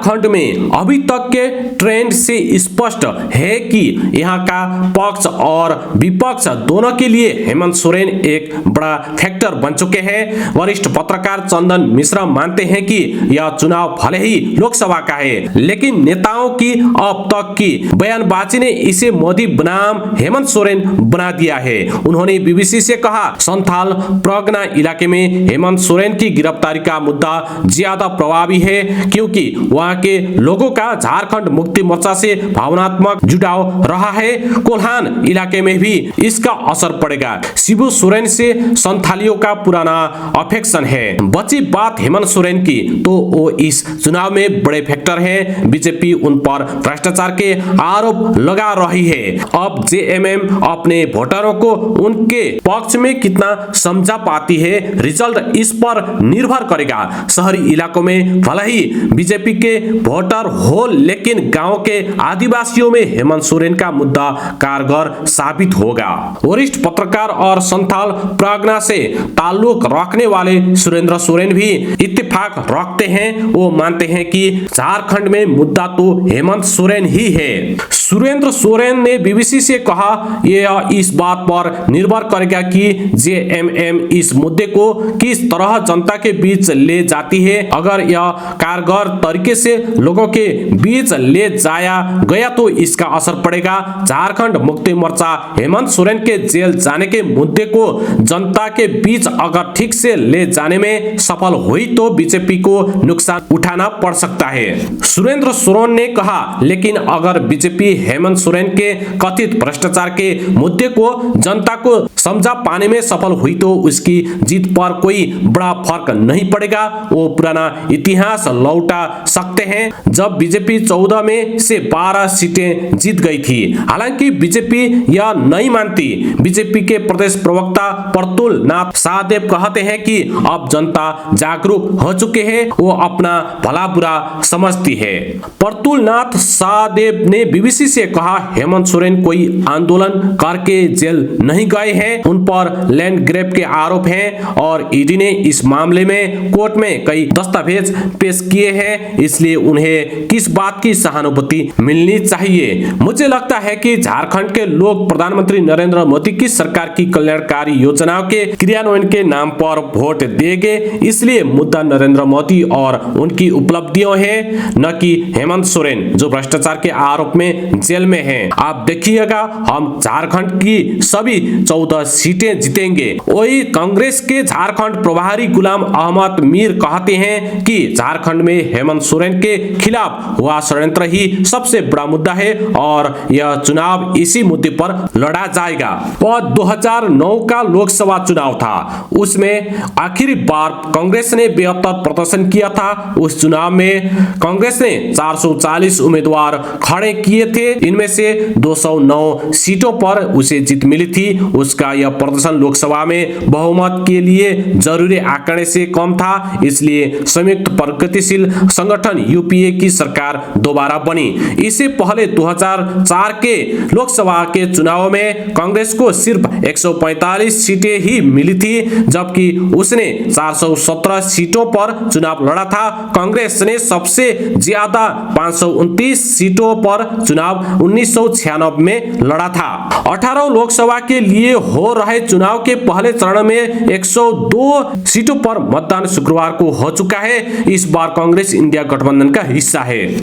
झारखंड में अभी तक के ट्रेंड से स्पष्ट है कि यहाँ का पक्ष और विपक्ष दोनों के लिए हेमंत सोरेन एक बड़ा फैक्टर बन चुके हैं। वरिष्ठ पत्रकार चंदन मिश्रा मानते हैं कि यह चुनाव भले ही लोकसभा का है, लेकिन नेताओं की अब तक की बयानबाजी ने इसे मोदी बनाम हेमंत सोरेन बना दिया है। उन्होंने बीबीसी से कहा, संथाल परगना इलाके में हेमंत सोरेन की गिरफ्तारी का मुद्दा ज्यादा प्रभावी है क्योंकि वहां के लोगों का झारखंड मुक्ति मोर्चा से भावनात्मक जुड़ाव रहा है। कोल्हान इलाके में भी इसका असर पड़ेगा। शिबू सोरेन से संथालियों का पुराना अफेक्शन है। बची बात हेमंत सोरेन की, तो वो इस चुनाव में बड़े फैक्टर है। बीजेपी उन पर भ्रष्टाचार के आरोप लगा रही है। अब जेएमएम अपने वोटरों को उनके पक्ष में कितना समझा पाती है, रिजल्ट इस पर निर्भर करेगा। शहरी इलाकों में भले ही बीजेपी के वोटर हो, लेकिन गांव के आदिवासियों में हेमंत सोरेन का मुद्दा कारगर साबित होगा। वरिष्ठ पत्रकार और संथाल परगना से ताल्लुक रखने वाले सुरेंद्र सोरेन भी इत्तेफाक रखते हैं। वो मानते हैं कि झारखंड में मुद्दा तो हेमंत सोरेन ही है। सुरेंद्र सोरेन ने बीबीसी से कहा, यह इस बात पर निर्भर करेगा कि जेएमएम इस मुद्दे को किस तरह जनता के बीच ले जाती है। अगर यह कारगर तरीके से लोगों के बीच ले जाया गया तो इसका असर पड़ेगा। झारखंड मुक्ति मोर्चा हेमंत सोरेन के जेल जाने के मुद्दे को जनता के बीच अगर ठीक से ले जाने में सफल हुई तो बीजेपी को नुकसान उठाना पड़ सकता है। सुरेंद्र सोरेन ने कहा, लेकिन अगर बीजेपी हेमंत सोरेन के कथित भ्रष्टाचार के मुद्दे को जनता को समझा पाने में सफल हुई तो उसकी जीत पर कोई बड़ा फर्क नहीं पड़ेगा। वो पुराना इतिहास लौटा सकते हैं जब बीजेपी 14 में से 12 सीटें जीत गई थी। हालांकि बीजेपी यह नहीं मानती। बीजेपी के प्रदेश प्रवक्ता प्रतुल नाथ शाहदेव कहते हैं कि अब जनता जागरूक हो चुके हैं, वो अपना भला बुरा समझती है। प्रतुल नाथ शाहदेव ने बीबीसी से कहा, हेमंत सोरेन कोई आंदोलन करके जेल नहीं गए हैं। उन पर लैंड ग्रैब के आरोप हैं और ईडी ने इस मामले में कोर्ट में कई दस्तावेज पेश किए हैं, इसलिए उन्हें किस बात की सहानुभूति मिलनी चाहिए। मुझे लगता है कि झारखंड के लोग प्रधानमंत्री नरेंद्र मोदी की सरकार की कल्याणकारी योजनाओं के क्रियान्वयन के नाम पर वोट देंगे, इसलिए मुद्दा नरेंद्र मोदी और उनकी उपलब्धियों है, न कि हेमंत सोरेन जो भ्रष्टाचार के आरोप में जेल में हैं। आप देखिएगा, हम झारखंड की सभी 14 सीटें जीतेंगे। वही कांग्रेस के झारखंड प्रभारी गुलाम अहमद मीर कहते हैं कि झारखंड में हेमंत सोरेन के खिलाफ हुआ षड्यंत्र ही सबसे बड़ा मुद्दा है और यह चुनाव इसी मुद्दे पर लड़ा जाएगा। वह 2009 का लोकसभा चुनाव था, उसमें आखिरी बार कांग्रेस ने बेहतर प्रदर्शन किया था। उस चुनाव में कांग्रेस ने 440 उम्मीदवार खड़े किए थे, इनमें से 209 सीटों पर उसे जीत मिली थी। उसका यह प्रदर्शन लोकसभा में बहुमत के लिए जरूरी आंकड़े से कम था, इसलिए संयुक्त प्रगतिशील संगठन यूपीए की सरकार दोबारा बनी। इससे पहले 2004 के लोकसभा के चुनाव में कांग्रेस को सिर्फ 145 सीटें ही मिली थी, जबकि उसने 417 सीटों पर चुनाव लड़ा था। कांग्रेस ने सबसे ज्यादा 529 सीटों पर चुनाव 1996 में लड़ा था। 18 लोकसभा के लिए हो रहे चुनाव के पहले चरण में 102 सीटों पर मतदान शुक्रवार को हो चुका है। इस बार कांग्रेस इंडिया गठबंधन का हिस्सा है।